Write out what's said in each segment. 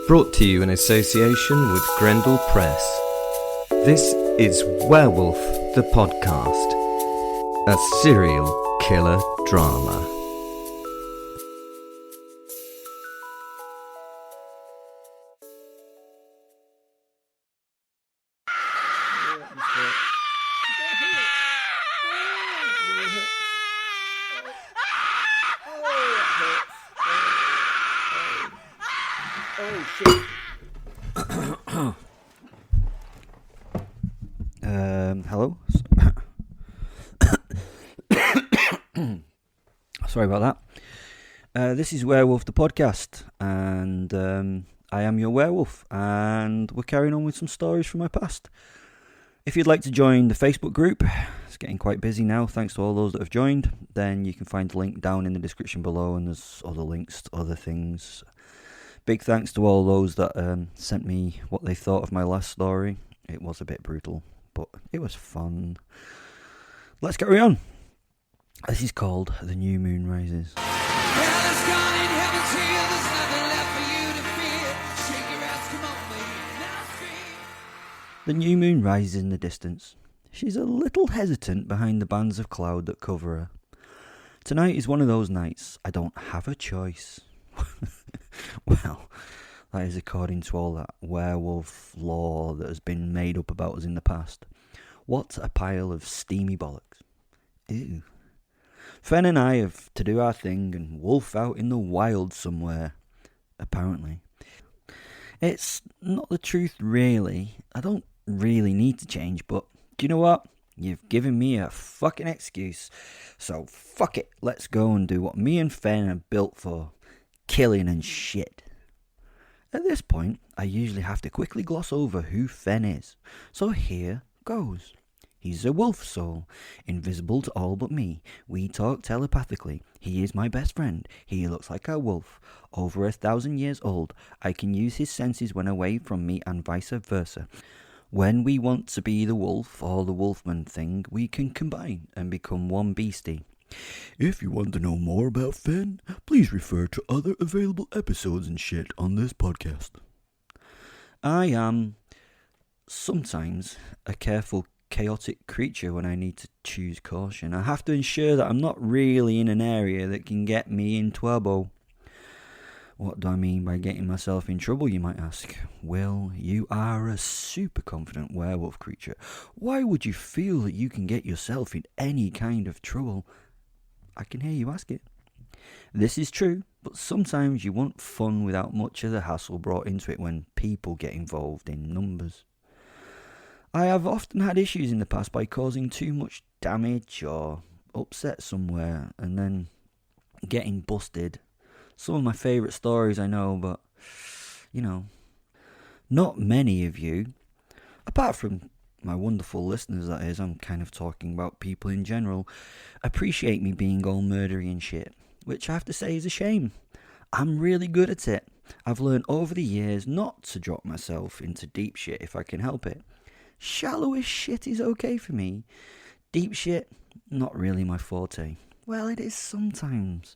Brought to you in association with Grendel Press. This is Werewolf the Podcast, a serial killer drama. Hello? Sorry about that. This is Werewolf the Podcast, and I am your werewolf, and we're carrying on with some stories from my past. If you'd like to join the Facebook group, it's getting quite busy now, thanks to all those that have joined, then you can find the link down in the description below, and there's other links to other things. Big thanks to all those that sent me what they thought of my last story. It was a bit brutal, but it was fun. Let's carry on. This is called The New Moon Rises. The new moon rises in the distance. She's a little hesitant behind the bands of cloud that cover her. Tonight is one of those nights I don't have a choice. Well, that is according to all that werewolf lore that has been made up about us in the past. What a pile of steamy bollocks. Ew. Fen and I have to do our thing and wolf out in the wild somewhere, apparently. It's not the truth, really. I don't really need to change, but do you know what? You've given me a fucking excuse. So fuck it, let's go and do what me and Fen are built for. Killing and shit. At this point, I usually have to quickly gloss over who Fen is. So here goes. He's a wolf soul, invisible to all but me. We talk telepathically. He is my best friend. He looks like a wolf, over 1,000 years old. I can use his senses when away from me and vice versa. When we want to be the wolf or the wolfman thing, we can combine and become one beastie. If you want to know more about Fen, please refer to other available episodes and shit on this podcast. I am sometimes a careful, chaotic creature when I need to choose caution. I have to ensure that I'm not really in an area that can get me in trouble. What do I mean by getting myself in trouble, you might ask? Well, you are a super confident werewolf creature. Why would you feel that you can get yourself in any kind of trouble? I can hear you ask it. This is true, but sometimes you want fun without much of the hassle brought into it when people get involved in numbers. I have often had issues in the past by causing too much damage or upset somewhere and then getting busted. Some of my favourite stories, I know, but, you know, not many of you, apart from my wonderful listeners, that is, I'm kind of talking about people in general, appreciate me being all murdery and shit, which I have to say is a shame. I'm really good at it. I've learned over the years not to drop myself into deep shit if I can help it. Shallowish shit is okay for me. Deep shit, not really my forte. Well, it is sometimes.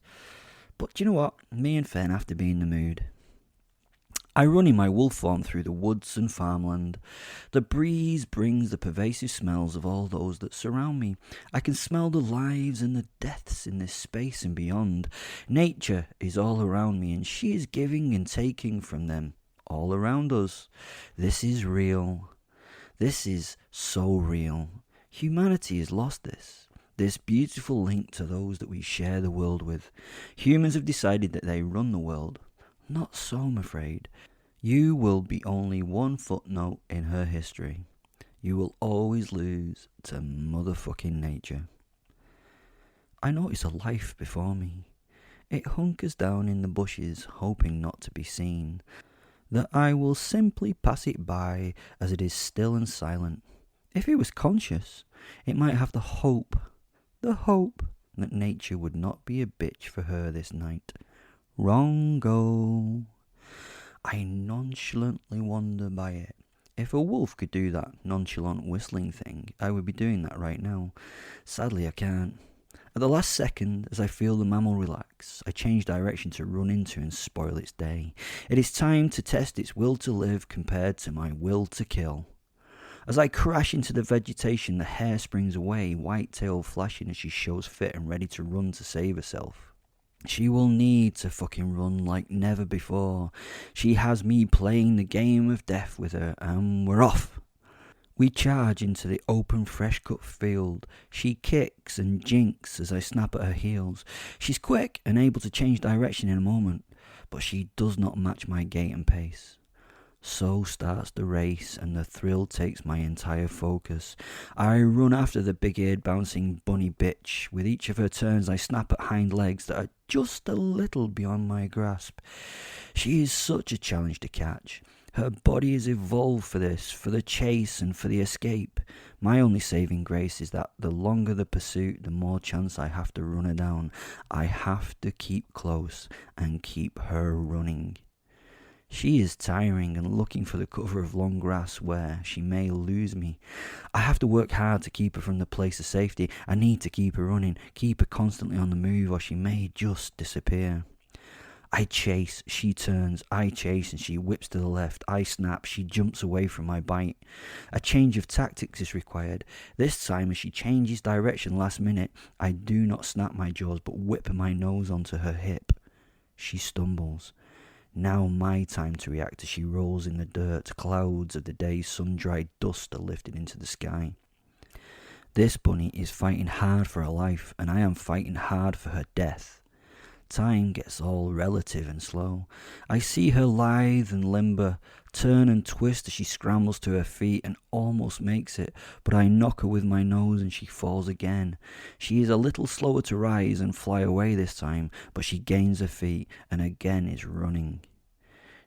But do you know what? Me and Fen have to be in the mood. I run in my wolf form through the woods and farmland. The breeze brings the pervasive smells of all those that surround me. I can smell the lives and the deaths in this space and beyond. Nature is all around me, and she is giving and taking from them all around us. This is real. This is so real. Humanity has lost this beautiful link to those that we share the world with. Humans have decided that they run the world. Not so, I'm afraid. You will be only one footnote in her history. You will always lose to motherfucking nature. I notice a life before me. It hunkers down in the bushes, hoping not to be seen. That I will simply pass it by as it is still and silent. If it was conscious, it might have the hope that nature would not be a bitch for her this night. Wrong-o. I nonchalantly wander by it. If a wolf could do that nonchalant whistling thing, I would be doing that right now. Sadly, I can't. At the last second, as I feel the mammal relax, I change direction to run into and spoil its day. It is time to test its will to live compared to my will to kill. As I crash into the vegetation, the hare springs away, white tail flashing as she shows fit and ready to run to save herself. She will need to fucking run like never before. She has me playing the game of death with her, and we're off. We charge into the open, fresh-cut field. She kicks and jinks as I snap at her heels. She's quick and able to change direction in a moment, but she does not match my gait and pace. So starts the race, and the thrill takes my entire focus. I run after the big-eared bouncing bunny bitch. With each of her turns, I snap at hind legs that are just a little beyond my grasp. She is such a challenge to catch. Her body is evolved for this, for the chase and for the escape. My only saving grace is that the longer the pursuit, the more chance I have to run her down. I have to keep close and keep her running. She is tiring and looking for the cover of long grass where she may lose me. I have to work hard to keep her from the place of safety. I need to keep her running, keep her constantly on the move, or she may just disappear. I chase, she turns, I chase, and she whips to the left. I snap, she jumps away from my bite. A change of tactics is required. This time, as she changes direction last minute, I do not snap my jaws, but whip my nose onto her hip. She stumbles. Now my time to react as she rolls in the dirt. Clouds of the day's sun-dried dust are lifted into the sky. This bunny is fighting hard for her life, and I am fighting hard for her death. Time gets all relative and slow. I see her lithe and limber, turn and twist as she scrambles to her feet and almost makes it, but I knock her with my nose and she falls again. She is a little slower to rise and fly away this time, but she gains her feet and again is running.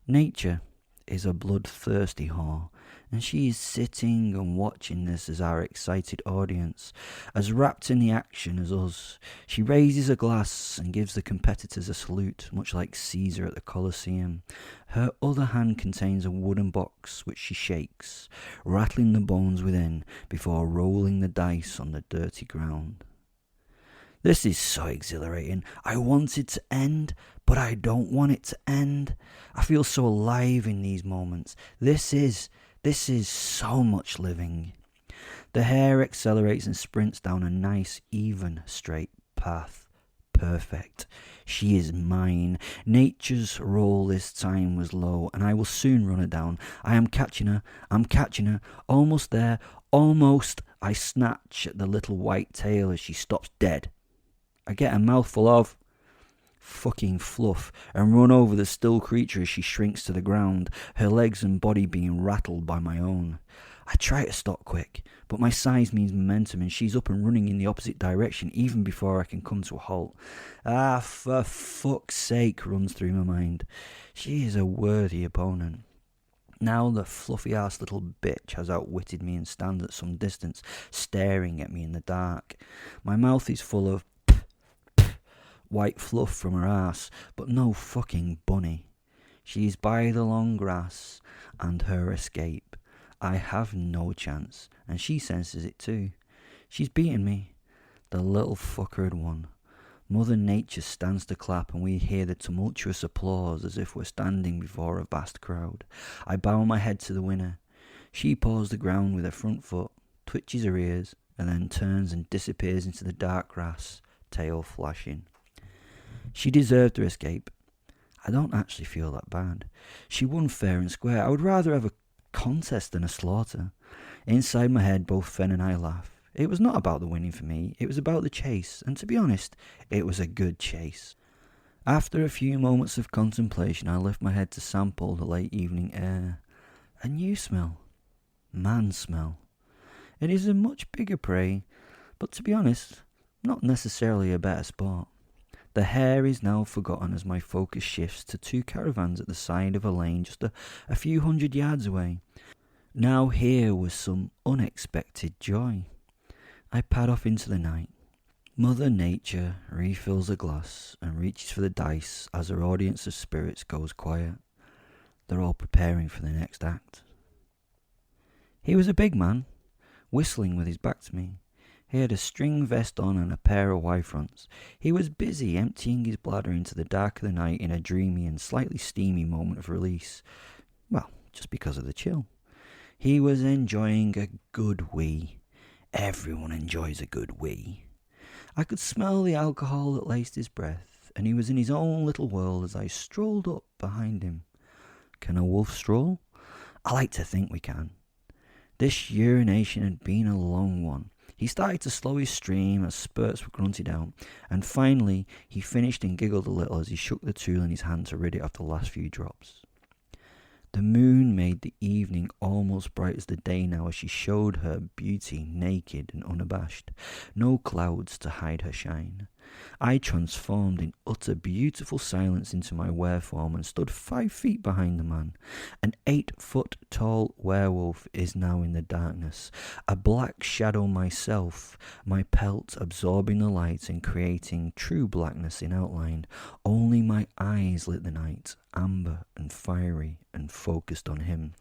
Nature is a bloodthirsty whore, and she is sitting and watching this as our excited audience, as wrapped in the action as us. She raises a glass and gives the competitors a salute, much like Caesar at the Colosseum. Her other hand contains a wooden box which she shakes, rattling the bones within before rolling the dice on the dirty ground. This is so exhilarating. I want it to end, but I don't want it to end. I feel so alive in these moments. This is so much living. The hare accelerates and sprints down a nice, even, straight path. Perfect. She is mine. Nature's roll this time was low, and I will soon run her down. I am catching her. I'm catching her. Almost there. Almost. I snatch at the little white tail as she stops dead. I get a mouthful of fucking fluff and run over the still creature as she shrinks to the ground, her legs and body being rattled by my own. I try to stop quick, but my size means momentum and she's up and running in the opposite direction even before I can come to a halt. Ah, for fuck's sake, runs through my mind. She is a worthy opponent. Now the fluffy-ass little bitch has outwitted me and stands at some distance, staring at me in the dark. My mouth is full of white fluff from her ass, but no fucking bunny. She is by the long grass and her escape. I have no chance, and she senses it too. She's beaten me. The little fucker had won. Mother Nature stands to clap, and we hear the tumultuous applause as if we're standing before a vast crowd. I bow my head to the winner. She paws the ground with her front foot, twitches her ears, and then turns and disappears into the dark grass, tail flashing. She deserved her escape. I don't actually feel that bad. She won fair and square. I would rather have a contest than a slaughter. Inside my head, both Fen and I laugh. It was not about the winning for me. It was about the chase. And to be honest, it was a good chase. After a few moments of contemplation, I lift my head to sample the late evening air. A new smell. Man smell. It is a much bigger prey, but to be honest, not necessarily a better sport. The hare is now forgotten as my focus shifts to two caravans at the side of a lane just a few hundred yards away. Now here was some unexpected joy. I pad off into the night. Mother Nature refills a glass and reaches for the dice as her audience of spirits goes quiet. They're all preparing for the next act. He was a big man, whistling with his back to me. He had a string vest on and a pair of Y-fronts. He was busy emptying his bladder into the dark of the night in a dreamy and slightly steamy moment of release. Well, just because of the chill. He was enjoying a good wee. Everyone enjoys a good wee. I could smell the alcohol that laced his breath, and he was in his own little world as I strolled up behind him. Can a wolf stroll? I like to think we can. This urination had been a long one. He started to slow his stream as spurts were grunted out, and finally he finished and giggled a little as he shook the tool in his hand to rid it of the last few drops. The moon made the evening almost bright as the day now as she showed her beauty naked and unabashed, no clouds to hide her shine. I transformed in utter beautiful silence into my wereform and stood 5 feet behind the man. An 8-foot-tall werewolf is now in the darkness, a black shadow myself, my pelt absorbing the light and creating true blackness in outline. Only my eyes lit the night, amber and fiery and focused on him.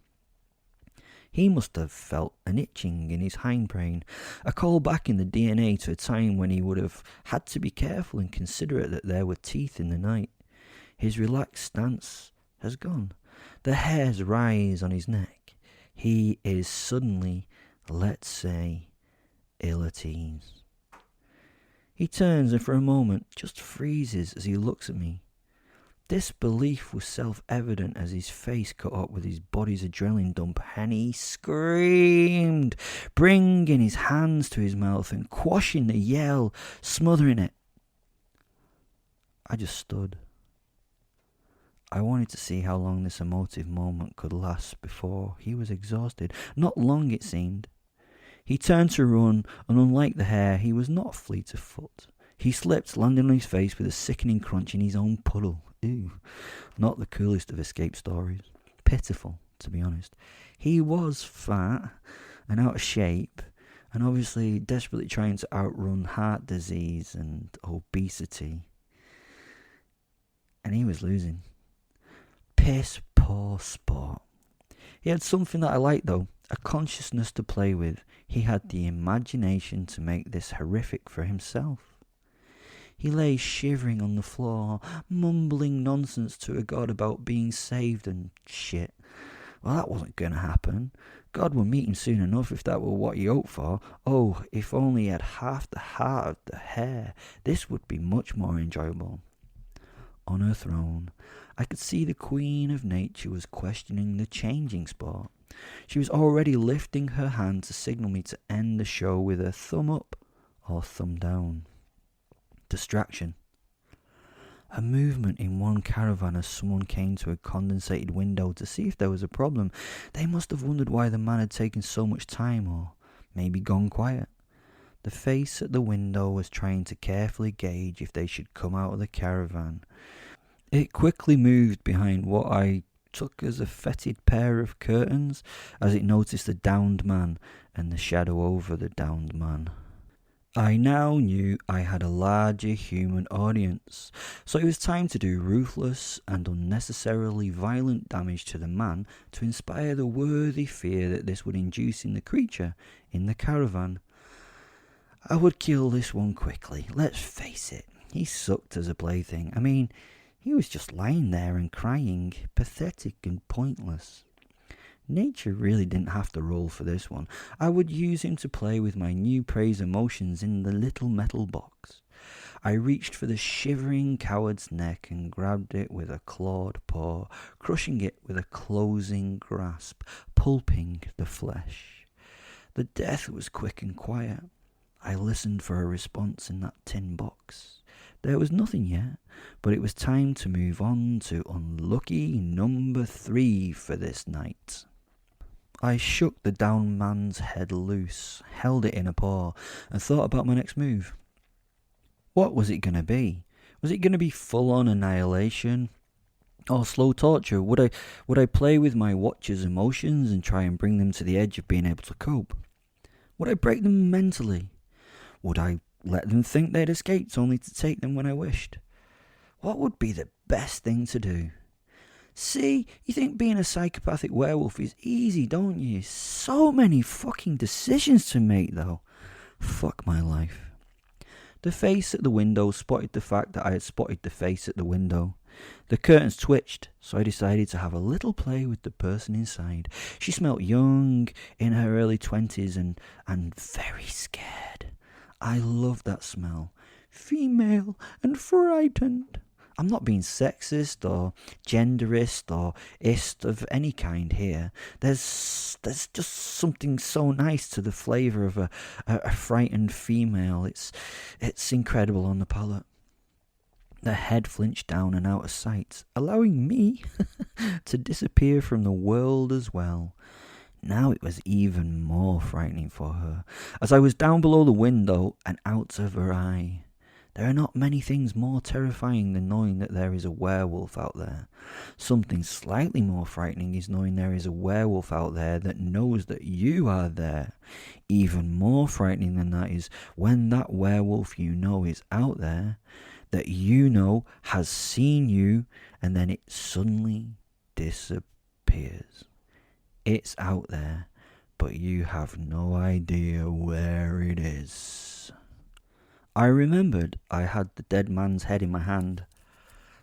He must have felt an itching in his hindbrain, a call back in the DNA to a time when he would have had to be careful and considerate that there were teeth in the night. His relaxed stance has gone. The hairs rise on his neck. He is suddenly, let's say, ill at ease. He turns and for a moment just freezes as he looks at me. Disbelief was self-evident as his face caught up with his body's adrenaline dump, and he screamed, bringing his hands to his mouth and quashing the yell, smothering it. I just stood. I wanted to see how long this emotive moment could last before he was exhausted. Not long, it seemed. He turned to run, and unlike the hare, he was not fleet of foot. He slipped, landing on his face with a sickening crunch in his own puddle. Ew, not the coolest of escape stories. Pitiful, to be honest. He was fat and out of shape, and obviously desperately trying to outrun heart disease and obesity. And he was losing. Piss poor sport. He had something that I liked though, a consciousness to play with. He had the imagination to make this horrific for himself. He lay shivering on the floor, mumbling nonsense to a god about being saved and shit. Well, that wasn't going to happen. God would meet him soon enough if that were what he hoped for. Oh, if only he had half the heart of the hare, this would be much more enjoyable. On her throne, I could see the Queen of Nature was questioning the changing sport. She was already lifting her hand to signal me to end the show with a thumb up or thumb down. Distraction. A movement in one caravan as someone came to a condensated window to see if there was a problem. They must have wondered why the man had taken so much time, or maybe gone quiet. The face at the window was trying to carefully gauge if they should come out of the caravan. It quickly moved behind what I took as a fetid pair of curtains as it noticed the downed man and the shadow over the downed man. I now knew I had a larger human audience, so it was time to do ruthless and unnecessarily violent damage to the man to inspire the worthy fear that this would induce in the creature in the caravan. I would kill this one quickly, let's face it, he sucked as a plaything. I mean, he was just lying there and crying, pathetic and pointless. Nature really didn't have to roll for this one. I would use him to play with my new praise emotions in the little metal box. I reached for the shivering coward's neck and grabbed it with a clawed paw, crushing it with a closing grasp, pulping the flesh. The death was quick and quiet. I listened for a response in that tin box. There was nothing yet, but it was time to move on to unlucky number 3 for this night. I shook the down man's head loose, held it in a paw, and thought about my next move. What was it going to be? Was it going to be full-on annihilation or slow torture? Would I play with my watcher's emotions and try and bring them to the edge of being able to cope? Would I break them mentally? Would I let them think they'd escaped only to take them when I wished? What would be the best thing to do? See, you think being a psychopathic werewolf is easy, don't you? So many fucking decisions to make, though. Fuck my life. The face at the window spotted the fact that I had spotted the face at the window. The curtains twitched, so I decided to have a little play with the person inside. She smelt young, in her early 20s, and very scared. I loved that smell. Female and frightened. I'm not being sexist or genderist or ist of any kind here. There's just something so nice to the flavour of a frightened female. It's incredible on the palate. The head flinched down and out of sight, allowing me to disappear from the world as well. Now it was even more frightening for her, as I was down below the window and out of her eye. There are not many things more terrifying than knowing that there is a werewolf out there. Something slightly more frightening is knowing there is a werewolf out there that knows that you are there. Even more frightening than that is when that werewolf you know is out there, that you know has seen you, and then it suddenly disappears. It's out there, but you have no idea where it is. I remembered I had the dead man's head in my hand,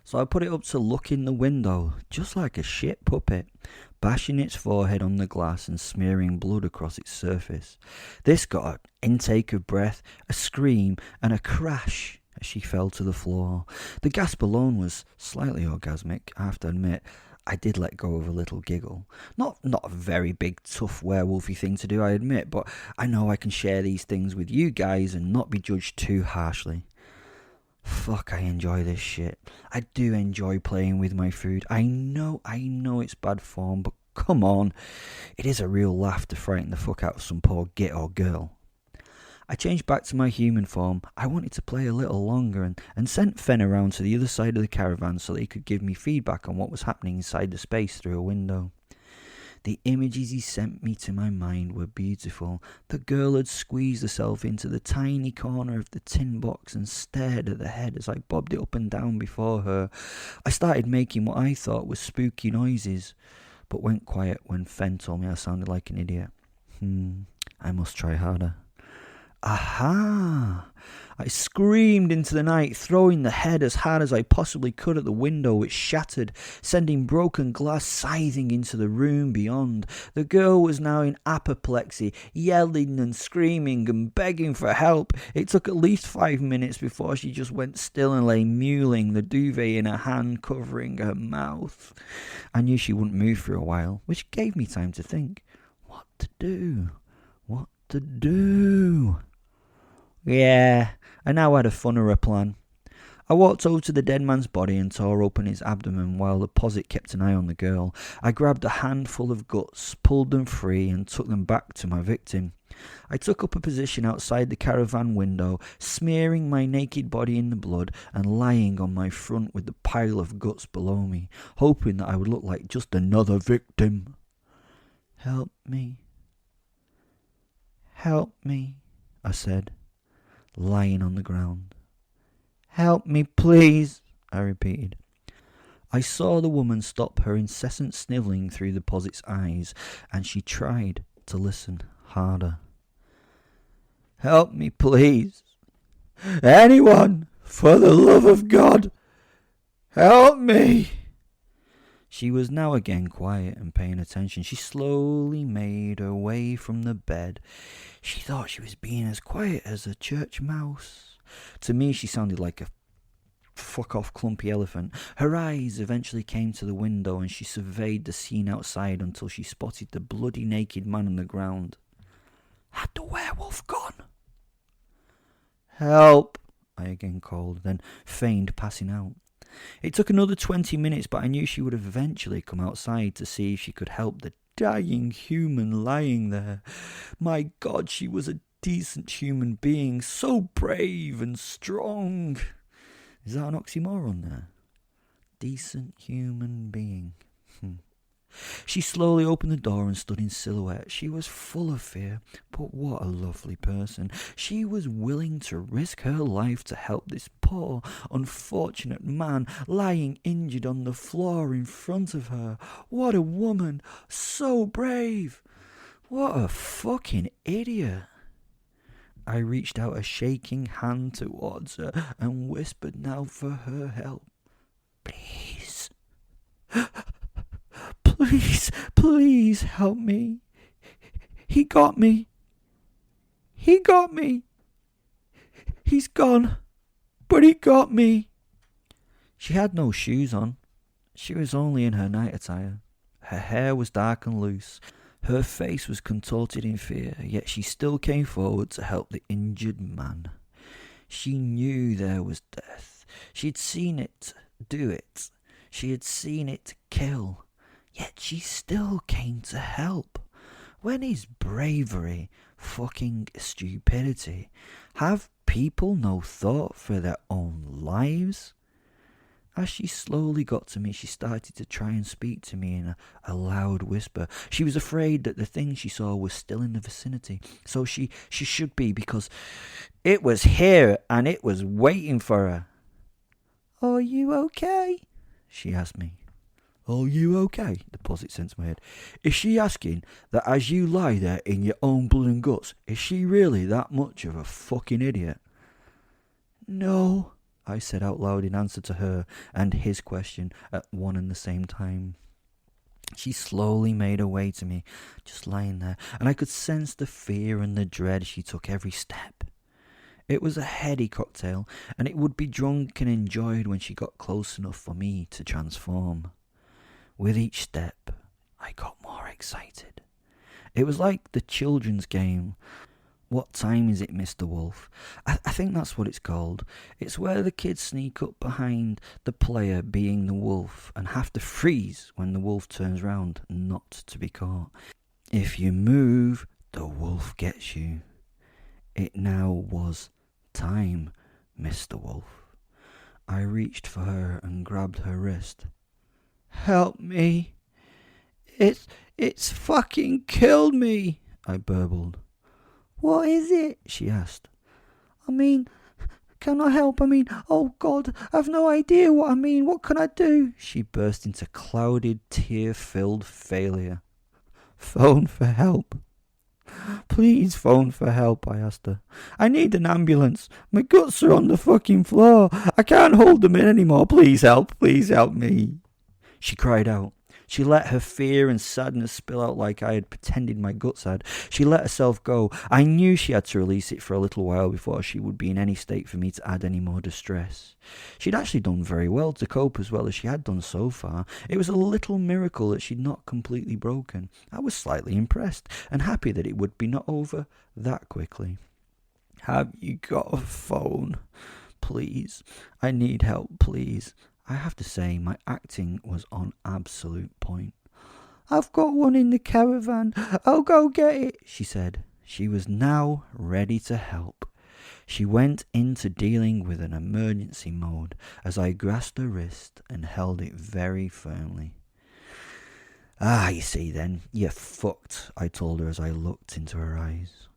so I put it up to look in the window, just like a shit puppet, bashing its forehead on the glass and smearing blood across its surface. This got an intake of breath, a scream, and a crash as she fell to the floor. The gasp alone was slightly orgasmic, I have to admit. I did let go of a little giggle. Not a very big, tough, werewolfy thing to do, I admit, but I know I can share these things with you guys and not be judged too harshly. Fuck, I enjoy this shit. I do enjoy playing with my food. I know it's bad form, but come on. It is a real laugh to frighten the fuck out of some poor git or girl. I changed back to my human form. I wanted to play a little longer and sent Fen around to the other side of the caravan so that he could give me feedback on what was happening inside the space through a window. The images he sent me to my mind were beautiful. The girl had squeezed herself into the tiny corner of the tin box and stared at the head as I bobbed it up and down before her. I started making what I thought was spooky noises, but went quiet when Fen told me I sounded like an idiot. I must try harder. Aha! I screamed into the night, throwing the head as hard as I possibly could at the window, which shattered, sending broken glass scything into the room beyond. The girl was now in apoplexy, yelling and screaming and begging for help. It took at least 5 minutes before she just went still and lay mewling, the duvet in her hand covering her mouth. I knew she wouldn't move for a while, which gave me time to think. What to do? Yeah, I now had a funner plan. I walked over to the dead man's body and tore open his abdomen while the posit kept an eye on the girl. I grabbed a handful of guts, pulled them free and took them back to my victim. I took up a position outside the caravan window, smearing my naked body in the blood and lying on my front with the pile of guts below me, hoping that I would look like just another victim. Help me, I said, lying on the ground. Help me, please, I repeated. I saw the woman stop her incessant snivelling through the posit's eyes, and she tried to listen harder. Help me, please. Anyone, for the love of God, help me. She was now again quiet and paying attention. She slowly made her way from the bed. She thought she was being as quiet as a church mouse. To me, she sounded like a fuck-off clumpy elephant. Her eyes eventually came to the window and she surveyed the scene outside until she spotted the bloody naked man on the ground. Had the werewolf gone? Help, I again called, then feigned passing out. It took another 20 minutes, but I knew she would eventually come outside to see if she could help the dying human lying there. My God, she was a decent human being, so brave and strong. Is that an oxymoron there? Decent human being. She slowly opened the door and stood in silhouette. She was full of fear, but what a lovely person. She was willing to risk her life to help this poor, unfortunate man lying injured on the floor in front of her. What a woman! So brave! What a fucking idiot! I reached out a shaking hand towards her and whispered now for her help. Please. Please help me. He got me. He's gone, but he got me. She had no shoes on. She was only in her night attire. Her hair was dark and loose. Her face was contorted in fear, yet she still came forward to help the injured man. She knew there was death. She'd seen it do it. She had seen it kill. Yet she still came to help. When is bravery fucking stupidity? Have people no thought for their own lives? As she slowly got to me, she started to try and speak to me in a loud whisper. She was afraid that the thing she saw was still in the vicinity. So she should be, because it was here and it was waiting for her. Are you okay? She asked me. Are you okay? Deposit sent to my head. Is she asking that as you lie there in your own blood and guts, is she really that much of a fucking idiot? No, I said out loud in answer to her and his question at one and the same time. She slowly made her way to me, just lying there, and I could sense the fear and the dread she took every step. It was a heady cocktail, and it would be drunk and enjoyed when she got close enough for me to transform. With each step, I got more excited. It was like the children's game. What time is it, Mr. Wolf? I think that's what it's called. It's where the kids sneak up behind the player being the wolf and have to freeze when the wolf turns round, not to be caught. If you move, the wolf gets you. It now was time, Mr. Wolf. I reached for her and grabbed her wrist. Help me. It's fucking killed me, I burbled. What is it? She asked. Can I help? Oh God, I've no idea what I mean. What can I do? She burst into clouded, tear-filled failure. Phone for help. Please phone for help, I asked her. I need an ambulance. My guts are on the fucking floor. I can't hold them in anymore. Please help me. She cried out. She let her fear and sadness spill out like I had pretended my guts had. She let herself go. I knew she had to release it for a little while before she would be in any state for me to add any more distress. She'd actually done very well to cope as well as she had done so far. It was a little miracle that she'd not completely broken. I was slightly impressed and happy that it would be not over that quickly. Have you got a phone? Please. I need help, please. I have to say, my acting was on absolute point. I've got one in the caravan. I'll go get it, she said. She was now ready to help. She went into dealing with an emergency mode as I grasped her wrist and held it very firmly. You see then, you're fucked, I told her as I looked into her eyes.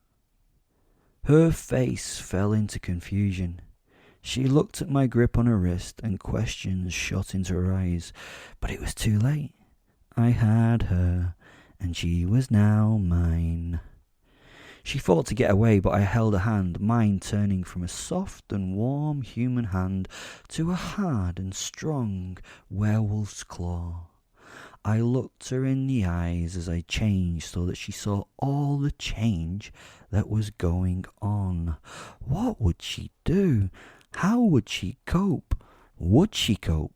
Her face fell into confusion. She looked at my grip on her wrist and questions shot into her eyes, but it was too late. I had her, and she was now mine. She fought to get away, but I held her hand, mine turning from a soft and warm human hand to a hard and strong werewolf's claw. I looked her in the eyes as I changed so that she saw all the change that was going on. What would she do? How would she cope? Would she cope?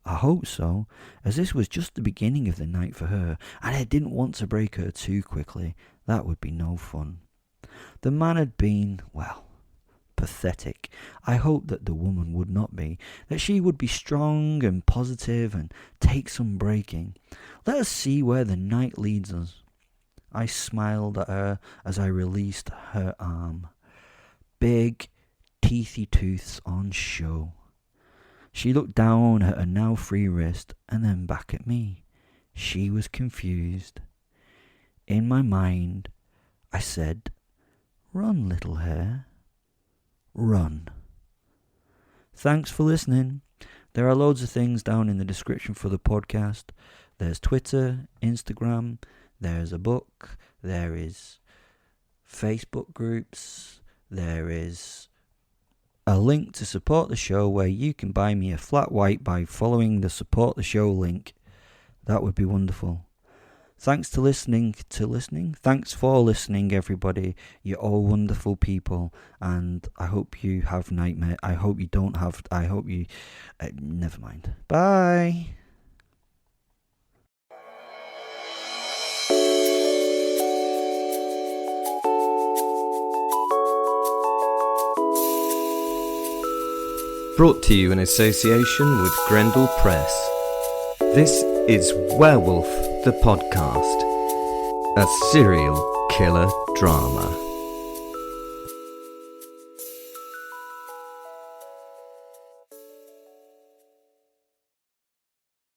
I hope so, as this was just the beginning of the night for her, and I didn't want to break her too quickly. That would be no fun. The man had been, pathetic. I hoped that the woman would not be, that she would be strong and positive and take some breaking. Let us see where the night leads us. I smiled at her as I released her arm. Big, teethy tooths on show. She looked down at her now free wrist and then back at me. She was confused. In my mind, I said, "Run, little hare. Run." Thanks for listening. There are loads of things down in the description for the podcast. There's Twitter, Instagram, there's a book, there is Facebook groups. There is a link to support the show where you can buy me a flat white by following the support the show link. That would be wonderful. Thanks for listening. Thanks for listening, everybody. You're all wonderful people, and I hope you have nightmare. I hope you don't have. I hope you. Never mind. Bye. Brought to you in association with Grendel Press. This is Werewolf the Podcast, a serial killer drama.